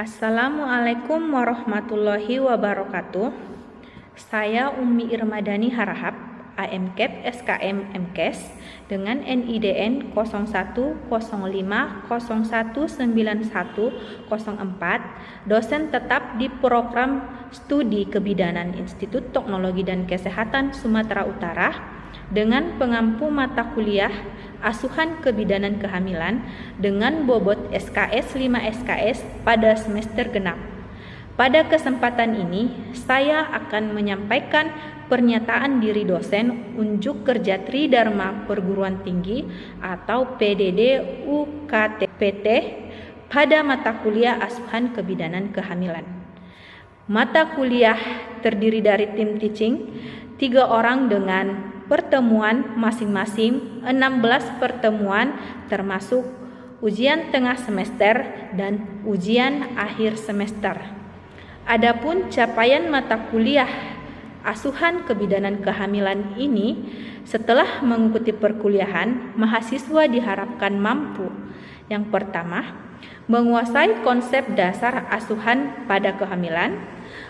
Assalamualaikum warahmatullahi wabarakatuh. Saya Umi Irmadani Harahap, AMKEP SKM MKes dengan NIDN 0105019104, dosen tetap di Program Studi Kebidanan Institut Teknologi dan Kesehatan Sumatera Utara dengan pengampu mata kuliah Asuhan Kebidanan Kehamilan dengan bobot SKS 5 SKS pada semester genap. Pada kesempatan ini, saya akan menyampaikan pernyataan diri dosen Unjuk Kerja Tridharma Perguruan Tinggi atau PDD UKTPT pada mata kuliah Asuhan Kebidanan Kehamilan. Mata kuliah terdiri dari tim teaching 3 orang dengan pertemuan masing-masing 16 pertemuan termasuk ujian tengah semester dan ujian akhir semester. Adapun capaian mata kuliah Asuhan Kebidanan Kehamilan ini, setelah mengikuti perkuliahan, mahasiswa diharapkan mampu. Yang pertama, menguasai konsep dasar asuhan pada kehamilan,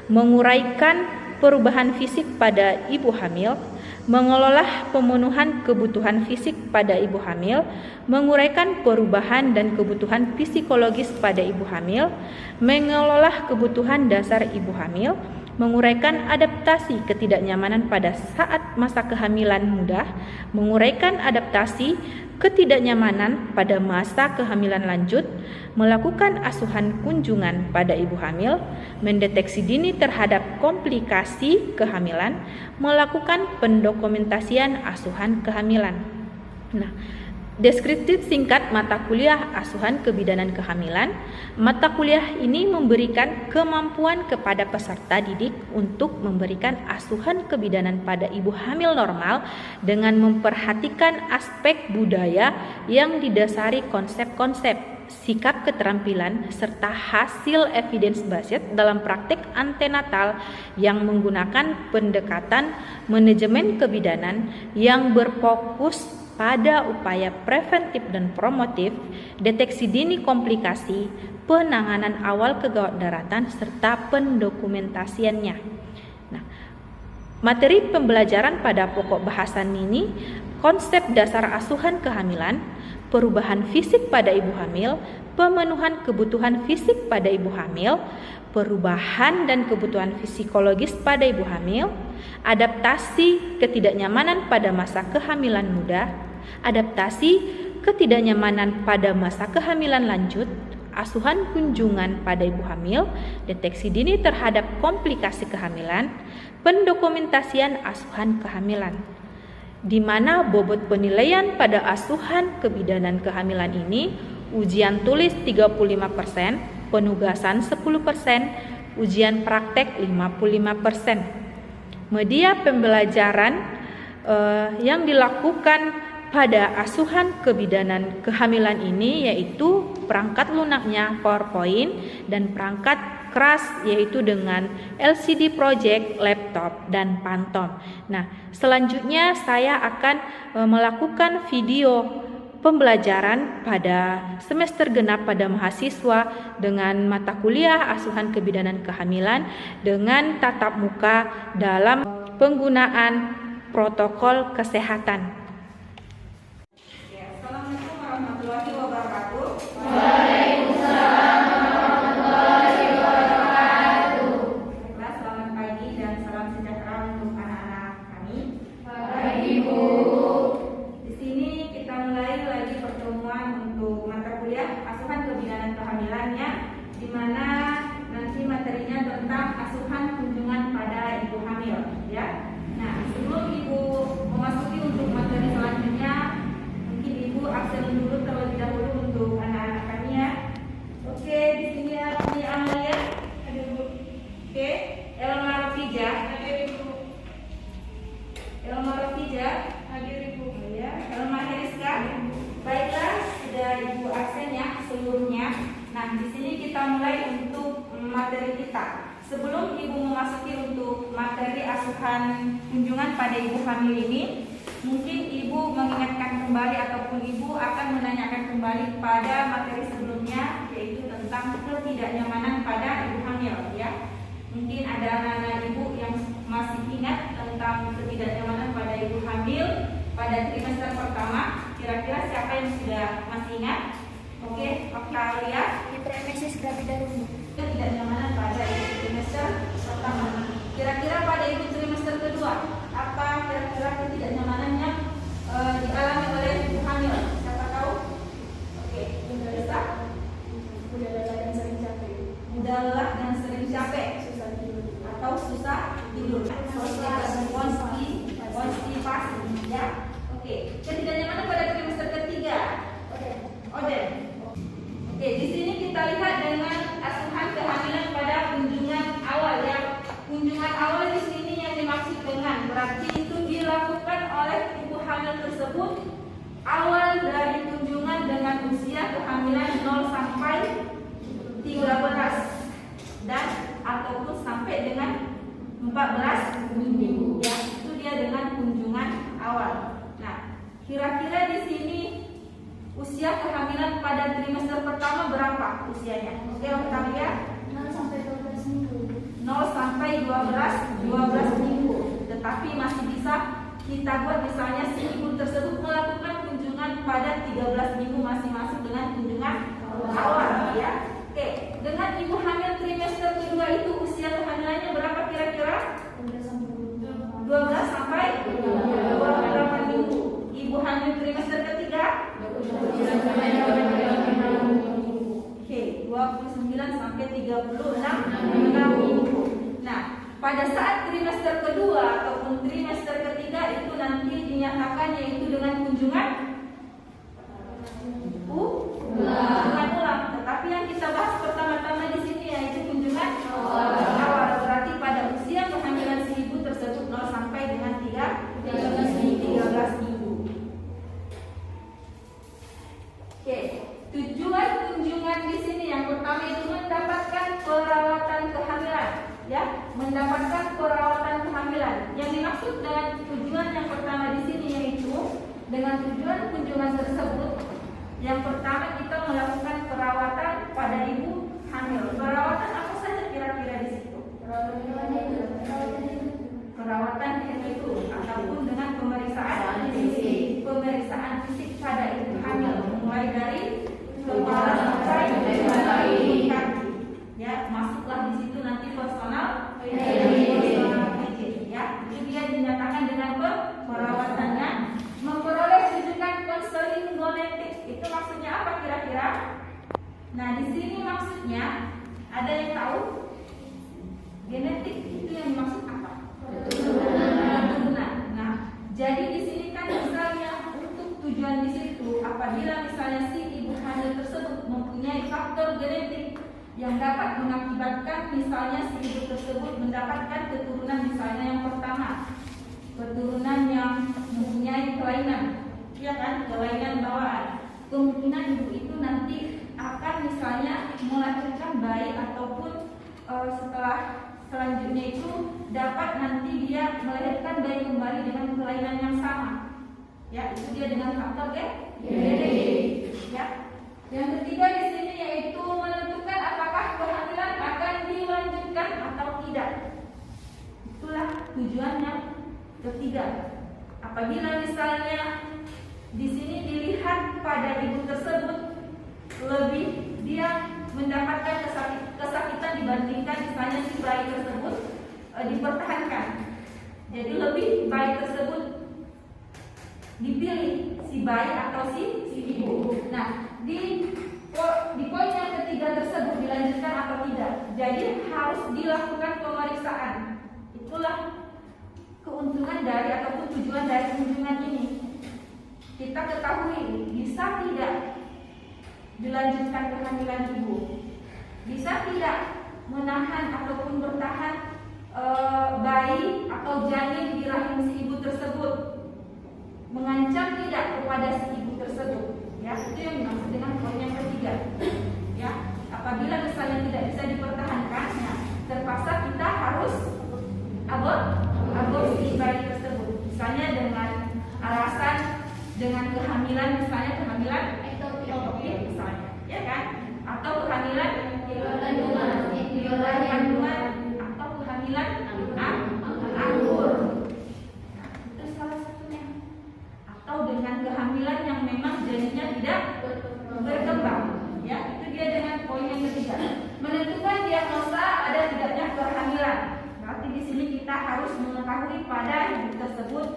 menguraikan perubahan fisik pada ibu hamil, mengelola pemenuhan kebutuhan fisik pada ibu hamil, menguraikan perubahan dan kebutuhan psikologis pada ibu hamil, mengelola kebutuhan dasar ibu hamil, menguraikan adaptasi ketidaknyamanan pada saat masa kehamilan muda, menguraikan adaptasi ketidaknyamanan pada masa kehamilan lanjut, melakukan asuhan kunjungan pada ibu hamil, mendeteksi dini terhadap komplikasi kehamilan, melakukan pendokumentasian asuhan kehamilan. Deskriptif singkat mata kuliah Asuhan Kebidanan Kehamilan. Mata kuliah ini memberikan kemampuan kepada peserta didik untuk memberikan asuhan kebidanan pada ibu hamil normal dengan memperhatikan aspek budaya yang didasari konsep-konsep, sikap keterampilan, serta hasil evidence based dalam praktik antenatal yang menggunakan pendekatan manajemen kebidanan yang berfokus pada upaya preventif dan promotif, deteksi dini komplikasi, penanganan awal kegawat daratan, serta pendokumentasiannya. Materi pembelajaran pada pokok bahasan ini, konsep dasar asuhan kehamilan, perubahan fisik pada ibu hamil, pemenuhan kebutuhan fisik pada ibu hamil, perubahan dan kebutuhan psikologis pada ibu hamil, adaptasi ketidaknyamanan pada masa kehamilan muda, adaptasi ketidaknyamanan pada masa kehamilan lanjut, asuhan kunjungan pada ibu hamil, deteksi dini terhadap komplikasi kehamilan, pendokumentasian asuhan kehamilan, di mana bobot penilaian pada asuhan kebidanan kehamilan ini ujian tulis 35%, penugasan 10%, ujian praktek 55%. Media pembelajaran yang dilakukan pada asuhan kebidanan kehamilan ini yaitu perangkat lunaknya PowerPoint dan perangkat keras yaitu dengan LCD project, laptop, dan Phantom. Selanjutnya saya akan melakukan video pembelajaran pada semester genap pada mahasiswa dengan mata kuliah Asuhan Kebidanan Kehamilan dengan tatap muka dalam penggunaan protokol kesehatan. Assalamualaikum warahmatullahi wabarakatuh. Waalaikumsalam warahmatullahi wabarakatuh. Selamat pagi dan salam sejahtera untuk anak-anak kami. Pagi, Bu. Di sini kita mulai lagi pertemuan untuk mata kuliah Asuhan Kebidanan Kehamilannya, di mana nanti materinya tentang asuhan kunjungan pada ibu hamil, ya. Sebelum Ibu memasuki untuk materi selanjutnya, mungkin Ibu absen dulu terlebih dahulu untuk anak-anak kami, ya. Oke, di sini ya kami Amalia. Ada Bu. Oke, Elma Rafija. Hadir Ibu. Elma Rafija. Hadir Ibu. Ya, Elma Heriska. Baiklah, sudah Ibu absen ya seluruhnya. Di sini kita mulai untuk materi kita. Sebelum Ibu memasuki untuk materi asuhan kunjungan pada ibu hamil ini, mungkin Ibu mengingatkan kembali ataupun Ibu akan menanyakan kembali kembali pada materi sebelumnya, yaitu tentang ketidaknyamanan pada ibu hamil ya. Mungkin ada anak-anak ibu yang masih ingat tentang ketidaknyamanan pada ibu hamil pada trimester pertama. Kira-kira siapa yang sudah masih ingat? Oke, kita lihat Hiperemesis gravida rumah. ketidaknyamanan pada ibu trimester pertama. Kira-kira pada ibu trimester kedua, apa kira-kira ketidaknyamanannya dialami oleh ibu hamil? Siapa tahu? Oke, bisa. Mudah lelah dan sering capek. Mudah lelah dan sering capek Susah tidur. atau susah tidur. Konstipasi, ya. Oke, ketidaknyamanan pada trimester ketiga. Oden. Oke, di sini kita lihat dengan asuhan kehamilan pada kunjungan awal ya. Kunjungan awal di sini yang dimaksud dengan berarti itu dilakukan oleh ibu hamil tersebut awal dari kunjungan dengan usia kehamilan 0 sampai 13 dan ataupun sampai dengan 14 minggu ya. Itu dia dengan kunjungan awal. Nah, kira-kira di sini usia kehamilan pada trimester pertama berapa usianya? Oke, kita lihat 0 sampai 12 minggu. 0 sampai 12 minggu. Tetapi masih bisa kita buat misalnya si ibu tersebut melakukan kunjungan pada 13 minggu masing-masing dengan kunjungan awal ya. Oke, dengan ibu hamil trimester kedua itu usia kehamilannya berapa kira-kira? 12 sampai 28 minggu. Ibu hamil trimester ketiga? Oke, 29 sampai 36 minggu. Nah, pada saat trimester kedua ataupun trimester ketiga itu nanti dinyatakan yaitu dengan kunjungan ulang. Tetapi yang kita bahas pertama-tama di sini yaitu kunjungan awal. Berarti pada usia kehamilan si ibu tersebut 0 sampai dengan 13 minggu. Oke, tujuan kunjungan di sini yang pertama itu mendapatkan perawatan kehamilan, ya, mendapatkan perawatan kehamilan. Yang dimaksud dengan tujuan yang pertama di sini yaitu dengan tujuan kunjungan tersebut, yang pertama kita melakukan perawatan pada ibu hamil. Perawatan apa saja kira-kira di situ? Perawatan itu ataupun dengan pemeriksaan fisik pada ibu hamil, mulai dari kepala sampai kaki. Ya, masuklah di situ nanti personal hygiene. Ya, itu dia dinyatakan dengan perawatannya. Memperoleh rujukan konseling genetik itu maksudnya apa kira-kira? Nah, di sini maksudnya ada yang tahu? Genetik itu yang dimaksud apa? Keturunan. Nah, jadi di sini kan misalnya untuk tujuan di situ apabila misalnya si ibu hamil tersebut mempunyai faktor genetik yang dapat mengakibatkan misalnya si ibu tersebut mendapatkan keturunan misalnya yang pertama, keturunan yang mempunyai kelainan, ya kan, kelainan bawaan. Kemungkinan ibu itu nanti akan misalnya melahirkan bayi ataupun setelah selanjutnya itu dapat nanti dia melahirkan bayi kembali dengan kelainan yang sama. Ya, itu dia dengan faktor genetik. Ya. Yang ketiga di sini yaitu menentukan apakah kehamilan akan dilanjutkan atau tidak. Itulah tujuan yang ketiga. Apabila misalnya di sini dilihat pada ibu tersebut lebih dia mendapatkan kesakitan dibandingkan misalnya si bayi tersebut dipertahankan. Jadi lebih bayi tersebut dipilih si bayi atau si ibu. Nah, di poin yang ketiga tersebut dilanjutkan atau tidak. Jadi harus dilakukan pemeriksaan. Itulah keuntungan dari ataupun tujuan dari kunjungan ini. Kita ketahui bisa tidak dilanjutkan kehamilan ibu, bisa tidak menahan ataupun bertahan bayi atau janin di rahim si ibu tersebut, mengancam tidak kepada si ibu tersebut. Ya, itu yang dimaksud dengan poin yang ketiga. Ya, apabila misalnya tidak bisa dipertahankan, ya, terpaksa kita harus aborsi bayi tersebut. Misalnya dengan alasan dengan kehamilan, misalnya kehamilan di sini kita harus mengetahui pada ibu tersebut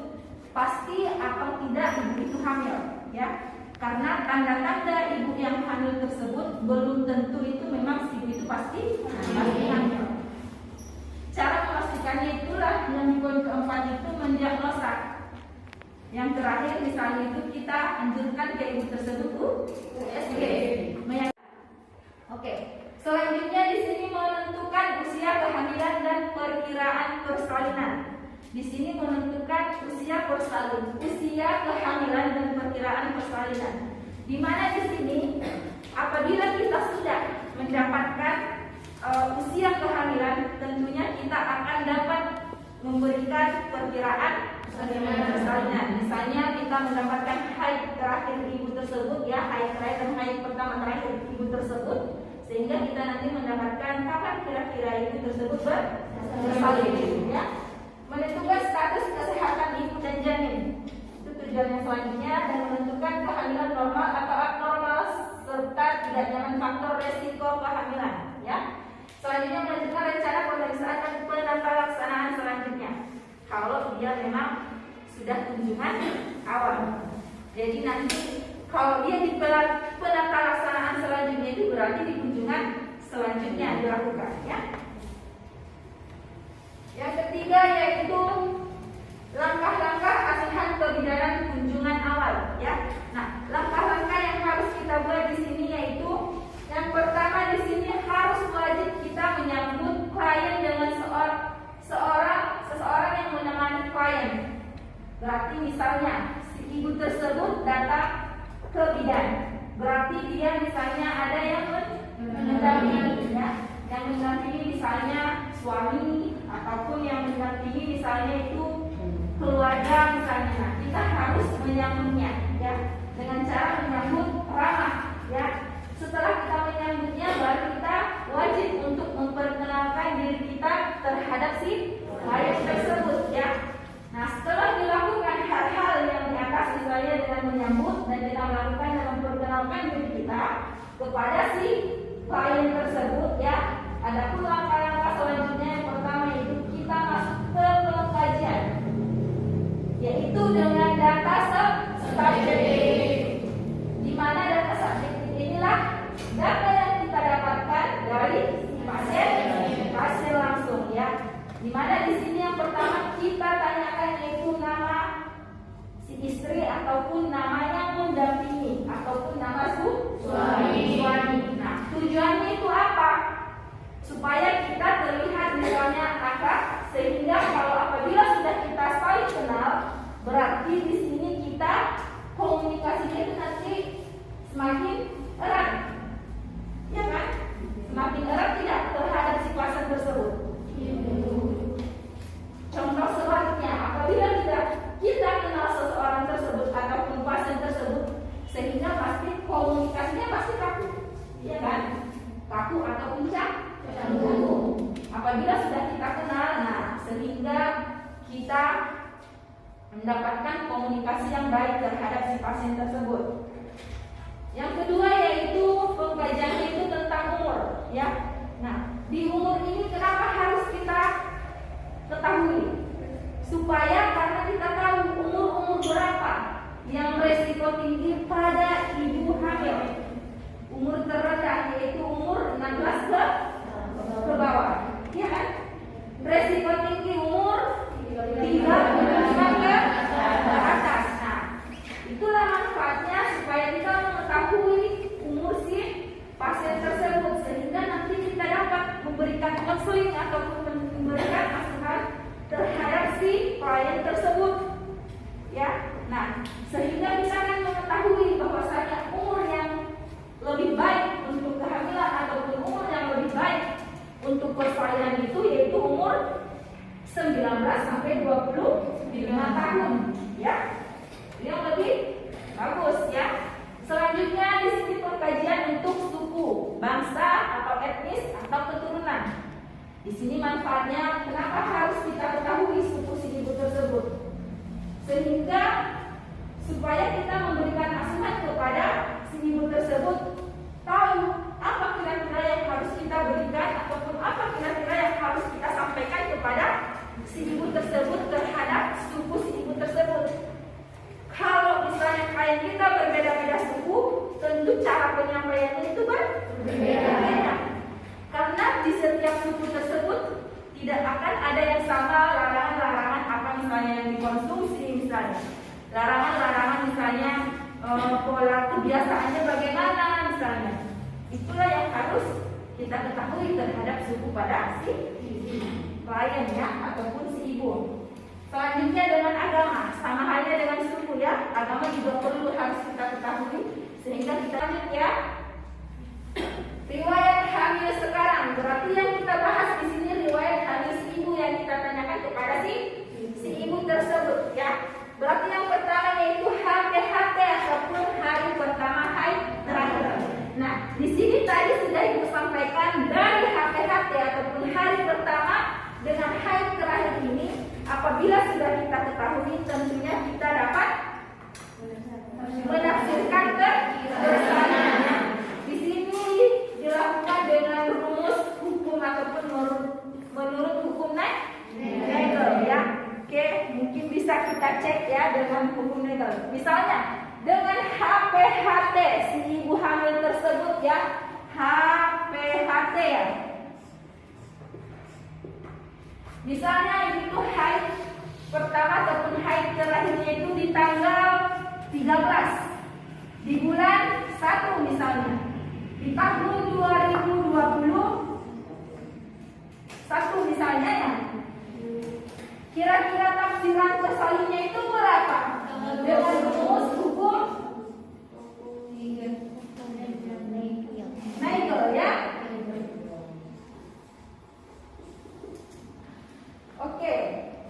pasti atau tidak ibu itu hamil, ya. Karena tanda-tanda ibu yang hamil tersebut belum tentu itu memang si ibu itu pasti hamil. Cara memastikannya itulah yang poin keempat itu mendiagnosa. Yang terakhir misalnya itu kita anjurkan ke ibu tersebut USG. Oke. Selanjutnya di sini menentukan usia kehamilan dan perkiraan persalinan. Di sini menentukan usia kehamilan dan perkiraan persalinan. Di mana di sini apabila kita sudah mendapatkan usia kehamilan, tentunya kita akan dapat memberikan perkiraan persalinan. Misalnya kita mendapatkan haid terakhir ibu tersebut, ya, haid terakhir dan haid pertama terakhir ibu tersebut, sehingga kita nanti mendapatkan kapan kira-kira ibu tersebut bersalin, ya. Menentukan status kesehatan ibu dan janin, itu tujuan yang selanjutnya, dan menentukan kehamilan normal atau abnormal serta tidak jangan faktor resiko kehamilan, ya. Selanjutnya menentukan rencana pemeriksaan dan penata laksanaan selanjutnya kalau dia memang sudah kunjungan awal. Jadi nanti kalau dia di penata laksanaan selanjutnya itu berarti di kunjungan selanjutnya dilakukan, ya. Yang ketiga yaitu langkah-langkah asuhan kebidanan kunjungan awal, ya. Nah, langkah-langkah yang harus kita buat di sini yaitu yang pertama di sini harus wajib kita menyambut klien dengan seseorang yang menemani klien. Berarti misalnya si ibu tersebut datang ke bidan, berarti dia misalnya ada yang mendampingi, ya. Yang mendampingi misalnya suami ataupun yang mendampingi misalnya itu keluarga misalnya. Nah, kita harus menyambutnya, ya, dengan cara menyambut ramah, ya. Setelah kita menyambutnya, baru kita wajib untuk memperkenalkan diri kita terhadap si klien tersebut, ya. Nah, setelah dilakukan hal-hal yang di atas misalnya dengan menyambut dan kita melakukan dan memperkenalkan diri kita kepada si klien tersebut, ya. Adapun langkah-langkah selanjutnya yang pertama yaitu kita masuk ke pengkajian, yaitu dengan data subjektif. Di mana data subjektif inilah data yang kita dapatkan dari pasien langsung, ya. Di mana di sini yang pertama kita tanyakan yaitu nama si istri ataupun nama yang mendampingi ataupun nama suami. Nah, tujuannya itu apa? Supaya kita terlihat misalnya akrab, sehingga kalau apabila sudah kita saling kenal, berarti di sini kita komunikasinya itu nanti semakin erat, ya kan? Semakin erat tidak terhadap si pasien tersebut. Contoh sebaliknya, apabila kita kenal seseorang tersebut ataupun pasien tersebut, sehingga pasti komunikasinya pasti kaku, ya kan? Kaku atau puncak. Apabila sudah kita kenal, nah sehingga kita mendapatkan komunikasi yang baik terhadap si pasien tersebut. Yang kedua yaitu pengkajiannya itu tentang umur, ya. Nah, di umur ini kenapa harus kita ketahui? Supaya karena kita tahu umur berapa yang resiko tinggi pada ibu hamil. Umur terendah yaitu umur 16 ke bawah, ya kan? Resiko tinggi umur 35 ke atas. Nah, itulah manfaatnya supaya kita mengetahui umur si pasien tersebut, sehingga nanti kita dapat memberikan konseling ataupun memberikan masukan terhadap si klien tersebut, ya. Nah, sehingga bisa kan mengetahui bahwasanya umur yang lebih baik untuk kehamilan ataupun umur yang lebih baik untuk persalinan itu yaitu umur 19 sampai 25 tahun, ya. Yang lebih bagus, ya. Selanjutnya di sini pengkajian untuk suku, bangsa atau etnis atau keturunan. Di sini manfaatnya kenapa harus kita ketahui suku si ibu tersebut, sehingga supaya kita memberikan asuhan kepada si ibu tersebut, tahu apa kira-kira yang harus kita berikan ataupun apa kira-kira yang harus kita sampaikan kepada larangan-larangan misalnya pola kebiasaannya bagaimana misalnya. Itulah yang harus kita ketahui terhadap suku pada si klien ya ataupun si ibu. Selanjutnya dengan agama, sama halnya dengan suku ya. Agama juga perlu harus kita ketahui sehingga kita lanjut ya. Riwayat hamil sekarang, berarti yang kita bahas di sini riwayat hamil si ibu yang kita tanyakan kepada si ibu tersebut ya. Berarti yang pertama yaitu HPHT ataupun hari pertama haid terakhir. Nah, di sini tadi sudah ibu sampaikan dari HPHT ataupun hari pertama dengan haid terakhir ini, apabila sudah kita ketahui, tentunya kita dapat menafsirkan kebersamaannya. Di sini dilakukan dengan rumus hukum ataupun menurut hukum Nagel ya. Oke, mungkin bisa kita cek ya dengan hukum Nagel. Misalnya dengan HPHT si ibu hamil tersebut ya, HPHT ya. Misalnya itu haid pertama ataupun haid terakhirnya itu di tanggal 13 di bulan 1 misalnya di tahun 2021 misalnya ya. Kira-kira tafsiran tersalinnya itu berapa? Dengan rumus hukum Nagel ya. Oke,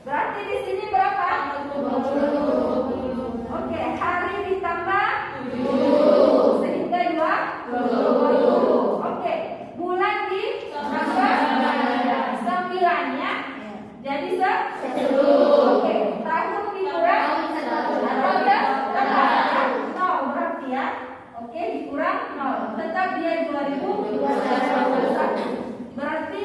berarti di sini berapa? 20. Oke, hari ditambah 7 sehingga 20. Oke, bulan ditambah 9 ya. Jadi 10. Oke, tahun dikurang 0 berarti ya. Oke, dikurang 0. Tetap dia 2021. Berarti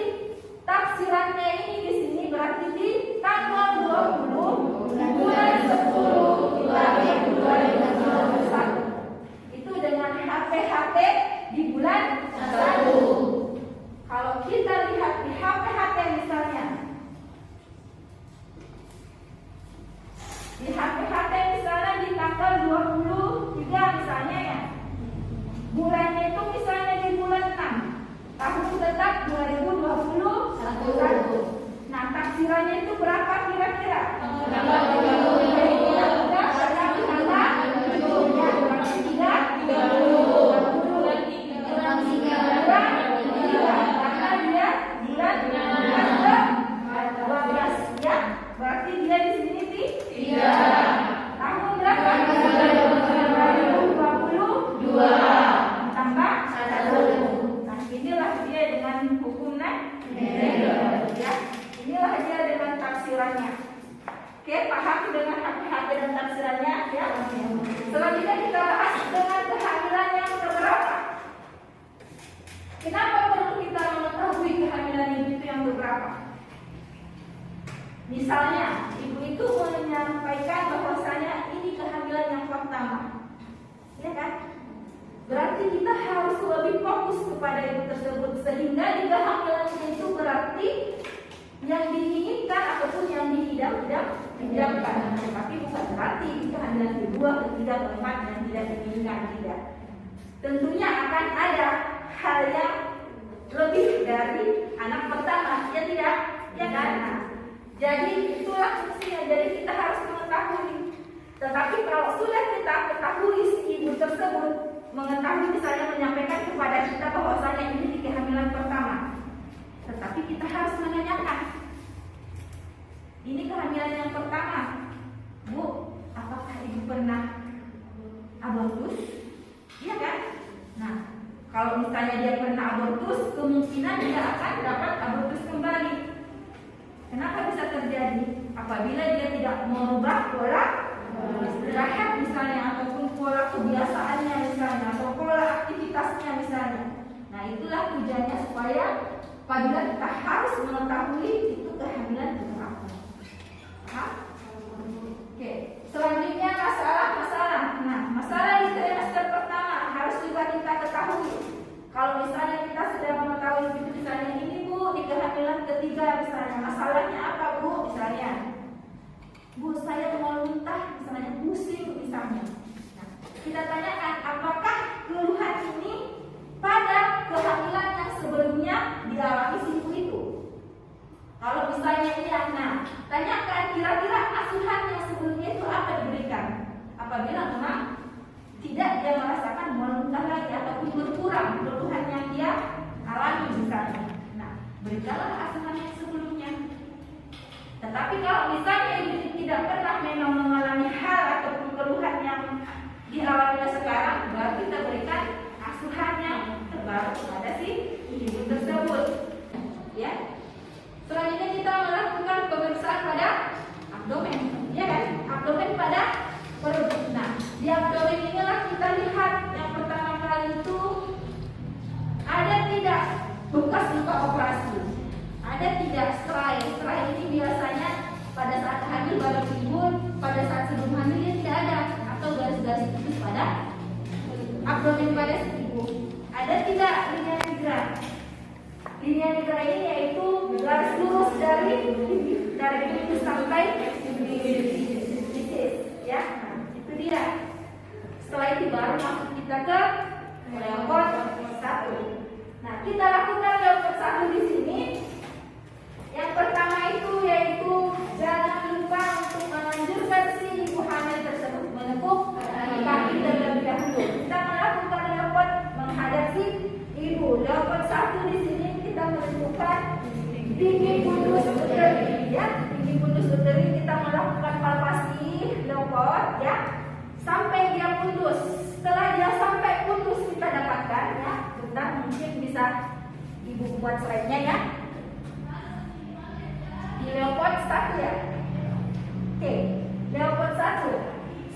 tafsirannya ini di sini berarti di tanggal 20 bulan 10 di tahun 2021. Itu dengan HPHT di bulan 1. Kalau kita lihat di HPHT misalnya, di HPHT misalnya di tanggal 23 misalnya ya, bulannya itu misalnya di bulan 6, tahun tetap 2021. Nah, taksirannya itu berapa kira-kira? 12 dia di sini tahun berapa? 2022 tambah 1. Nah, inilah dia dengan hukum Nagel ya. Inilah dia dengan tafsirannya. Oke, paham dengan HPHT dan tafsirannya ya. Selanjutnya kita bahas dengan kehamilan yang keberapa. Kenapa perlu kita mengetahui kehamilan itu yang keberapa? Misalnya, ibu itu menyampaikan bahwasanya ini kehamilan yang pertama, ya kan? Berarti kita harus lebih fokus kepada ibu tersebut sehingga di kehamilan itu berarti yang diinginkan ataupun yang diidamkan. Tapi bukan berarti di kehamilan kedua, ketiga, keempat yang tidak diinginkan, tidak. Tentunya akan ada hal yang lebih dari anak pertama, ya tidak? Ya kan? Jadi itulah fungsinya. Jadi kita harus mengetahui. Tetapi kalau sudah kita ketahui si ibu tersebut mengetahui misalnya menyampaikan kepada kita bahwasanya ini di kehamilan pertama, tetapi kita harus menanyakan, ini kehamilan yang pertama, Bu, apakah ibu pernah abortus? Iya kan? Nah, kalau misalnya dia pernah abortus, kemungkinan dia akan dapat abortus kembali. Kenapa bisa terjadi? Apabila dia tidak merubah pola istirahat misalnya, ataupun pola kebiasaannya misalnya, atau pola aktivitasnya misalnya. Nah, itulah tujuannya supaya apabila kita harus mengetahui itu kehamilan keberapa. Oke. Selanjutnya masalah. Nah, masalah di trimester pertama harus juga kita ketahui. Kalau misalnya kita sudah mengetahui itu misalnya ini Bu di kehamilan ketiga misalnya, masalahnya apa Bu? Misalnya, Bu saya mau muntah rasanya pusing misalnya. Nah, kita tanyakan apakah keluhan ini pada kehamilan yang sebelumnya dialami si ibu itu. Kalau misalnya iya, nah tanyakan kira-kira asuhan yang sebelumnya itu apa diberikan. Apabila memang tidak, dia merasakan muntah lagi ataupun berkurang keluhan yang dia alami misalnya. Nah, berikanlah asuhan yang sebelumnya. Tetapi kalau misalnya ibu tidak pernah memang mengalami hal ataupun keluhan yang dialaminya sekarang, baru kita berikan asuhan yang terbaru kepada si ibu tersebut. Ya. Selanjutnya kita melakukan pemeriksaan pada abdomen, ya kan? Abdomen pada perut. Nah, di abdomen inilah kita lihat yang pertama kali itu ada tidak bekas luka operasi, ada tidak stray. Stray ini biasanya pada saat hamil baru timbul, pada saat sebelum hamil dia tidak ada, atau garis-garis tipis pada abdomen pada si ibu. Ada tidak linea nigra? Linea nigra ini yaitu garis lurus dari itu sampai titis, ya. Nah, itu dia. Setelah itu baru masuk kita ke leopard 1. Nah, kita lakukan leopard 1 di sini. Yang pertama itu yaitu jangan lupa untuk menganjurkan si ibu hamil tersebut menepuk kaki terlebih dahulu. Kita melakukan leopard menghadap si ibu. Leopard 1 di sini kita menentukan tinggi pundus uteri, ya. Tinggi pundus uteri kita melakukan palpasi leopard, ya, sampai dia pundus. Setelah dia sampai pundus kita dapatkan, ya. Bentar, mungkin bisa ibu buat slide-nya, ya. Di leopard 1, ya. Oke, leopard 1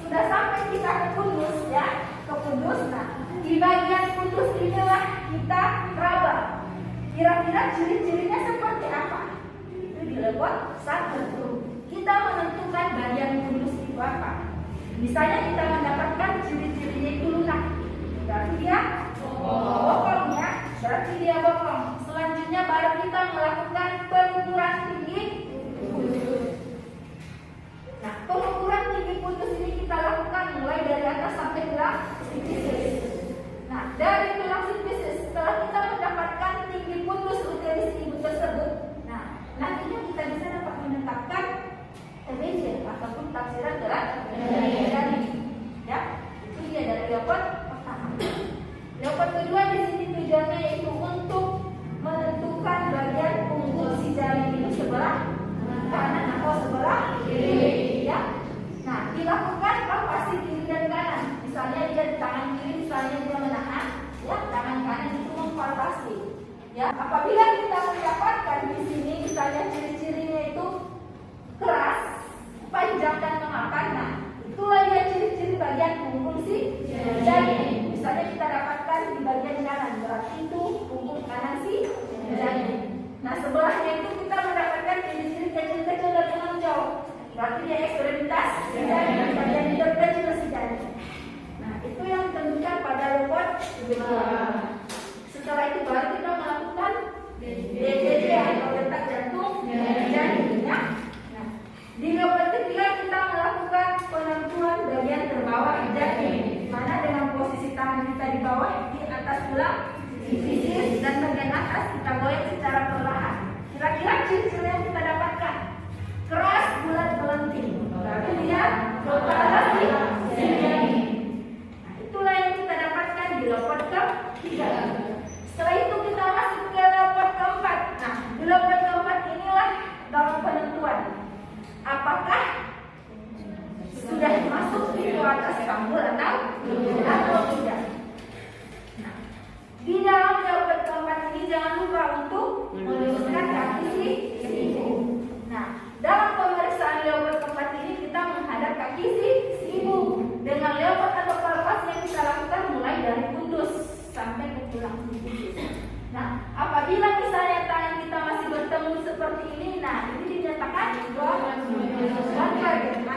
sudah sampai kita ke pundus, ya, ke pundus. Nah, di bagian pundus inilah kita raba. Kira-kira ciri-cirinya seperti apa? Itu di leopard 1. Kita menentukan bagian pundus itu apa. Misalnya kita mendapatkan ciri-cirinya itu lunak, berarti dia bokong, ya. Berarti dia bokong. Selanjutnya baru kita melakukan pengukuran tinggi pundus. Nah, pengukuran tinggi pundus ini kita lakukan mulai dari atas sampai tulang sifisis. Nah, dari tulang sifisis setelah kita mendapatkan tinggi pundus uterus ibu tersebut, nah nantinya kita bisa dapat menetapkan TBC ataupun taksiran berat dari, ya. Itu dia dari leopard pertama. Leopard kedua di sini tujuannya yaitu untuk menentukan bagian punggung si janin itu sebelah kanan atau sebelah kiri, ya. Nah, dilakukan palpasi kiri dan kanan. Misalnya dia di tangan kiri, misalnya dia menahan, ya, tangan kanan itu mempalpasi. Ya, apabila kita mendapatkan di sini misalnya ciri-cirinya itu keras, panjang dan memakan, nah itulah dia ciri-ciri bagian punggung si janin. Misalnya kita dapatkan di bagian kanan, berarti itu punggung kanan si janin. Nah, sebelahnya itu kita mendapatkan ciri-ciri kecil-kecil dan menonjol, berarti dia ekstremitas si janin, bagian terkecil si janin. Nah, itu yang ditentukan pada leopard 2. Setelah itu baru kita melakukan DJJ atau detak jantung janin, ya. Nah, di leopard 3 kita melakukan penentuan bagian terbawah janin, mana dengan posisi tangan kita di bawah di atas tulang sifisis dan bagian atas kita goyang secara perlahan. Kira-kira ciri-ciri yang kita dapatkan keras, bulat, melenting, berarti dia lokalisasi si janin. Nah, itulah yang kita dapatkan di leopard ke-3. Setelah itu kita masuk ke leopard ke-4. Nah, di leopard ke-4 inilah dalam penentuan apakah sudah masuk pintu atas panggul atau tidak. Nah, di dalam leopard ke-4 ini jangan lupa untuk meluruskan kaki si ibu. Nah, dalam pemeriksaan leopard ke-4 ini kita menghadap kaki si ibu dengan leopard atau palpas yang kita lakukan mulai dari pundus sampai ke tulang sifisis. Nah, apabila misalnya tangan kita masih bertemu seperti ini, nah ini dinyatakan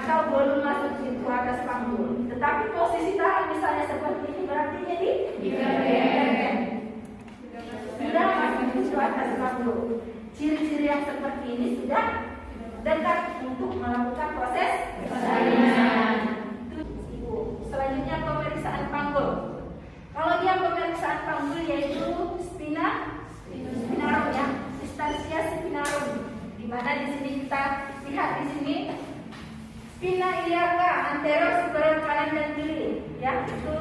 atau belum masuk pintu atas panggul. Tetapi posisi tangan misalnya seperti ini berarti jadi sudah masuk pintu atas panggul. Ciri-ciri yang seperti ini sudah dekat untuk melakukan proses persalinan. pemeriksaan panggul yaitu spinarum ya, distansia spinarum. Di mana di sini kita lihat di sini spina iliaca antero superior kanan dan kiri ya, itu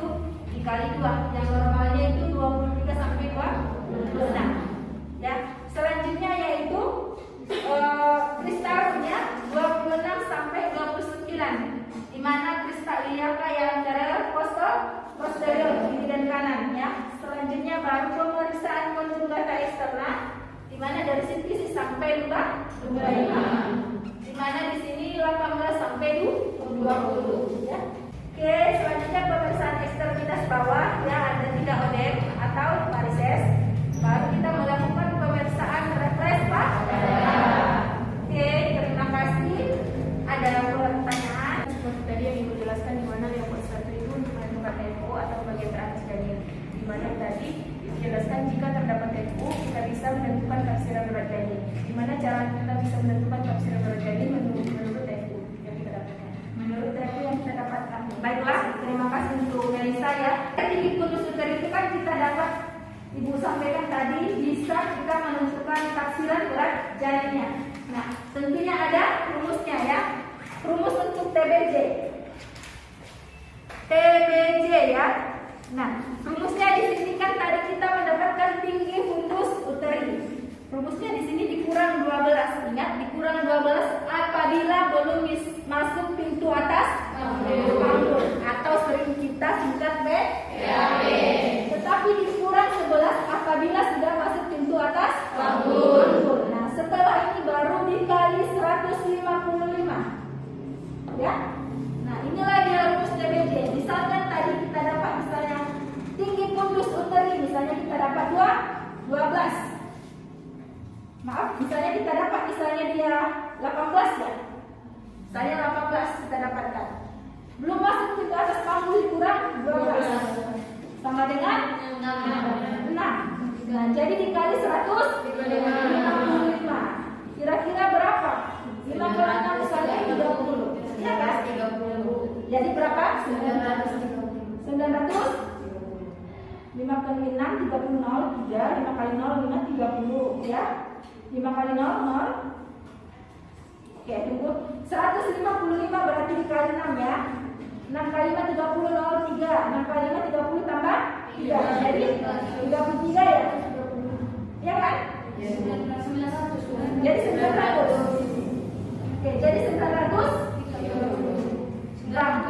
dikali 2. Yang normalnya itu 23 sampai 26 ya. Selanjutnya yaitu kristalnya 26 sampai 29, di mana kristal iliaca yang antero posterior kiri dan kanan ya. Selanjutnya baru pemeriksaan conjugata eksterna, di mana dari sini sampai 25, di mana di sini 18 sampai 20 ya. Oke, selanjutnya pemeriksaan ekstremitas bawah ya, ada 3 odem atau varises. Baru kita melakukan pemeriksaan refleks Pak. Oke, terima kasih. Ada pertanyaan? Seperti tadi yang Ibu jelaskan, di mana yang satu itu untuk menentukan TFO atau bagian teratas janin. Di mana tadi dijelaskan jika terdapat TFO kita bisa menentukan tafsiran berat janin. Di mana cara kita bisa menentukan tafsiran berat janin menurut TFO yang kita dapatkan. Menurut TFO yang kita dapatkan. Baiklah, terima kasih untuk Melisa ya. Tinggi putus uter itu kan kita dapat, Ibu sampaikan tadi, bisa kita menentukan tafsiran berat janinnya. Nah, tentunya ada rumusnya ya. Rumus untuk TBJ. TBJ ya. Nah, rumusnya di sini kan tadi kita mendapatkan tinggi fundus uteri. Rumusnya di sini dikurang 12. Ingat, dikurang 12 apabila belum masuk pintu atas panggul atau sering kita singkat BAB. Tetapi dikurang 11 apabila sudah masuk pintu atas panggul. Nah, setelah ini baru dikali 155. Ya. Nah, inilah dia rumus TBJ. Misalnya tadi kita dapat misalnya tinggi fundus uteri, misalnya kita dapat 12. Maaf, misalnya kita dapat dia 18 ya. Saya 18 kita dapatkan. Belum masuk pintu atas panggul dikurang 12. Sama dengan 6. Nah, jadi dikali 155. Kira-kira berapa? 5 kali 6 misalnya 30. Ya kan? 30. Jadi berapa? 900. 5 kali 6 30 0 3, 5 kali 0 5 30 ya. 5 kali 0 0. Oke, tunggu. 155 berarti dikali 6 ya. 6 kali 5 30 0 3. 6 kali 5 30 tambah 3. Jadi 33 ya. Ya kan? Jadi 900. Oke, jadi 900 gram.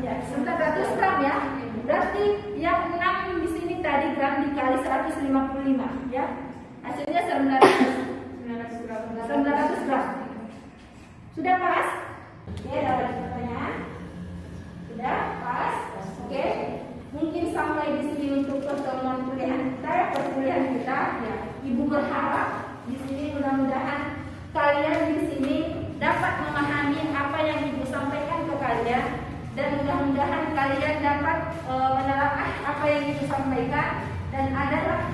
Ya, 900 gram ya. Berarti yang 6 di sini tadi gram dikali 155 ya. Hasilnya 900 gram. Sudah pas? Oke, ada pertanyaan? Sudah pas? Oke. Mungkin sampai di sini untuk pertemuan perkuliahan kita ya. Ibu berharap di sini mudah-mudahan kalian di sini dapat memahami apa yang Ibu sampaikan ke kalian, dan mudah-mudahan kalian dapat menelaah apa yang Ibu sampaikan, dan adalah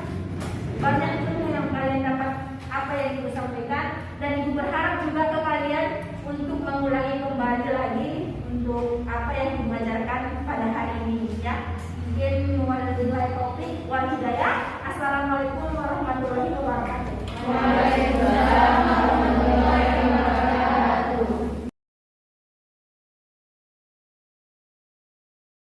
banyak ilmu yang kalian dapat apa yang Ibu sampaikan, dan Ibu berharap juga ke kalian untuk mengulangi kembali lagi untuk apa yang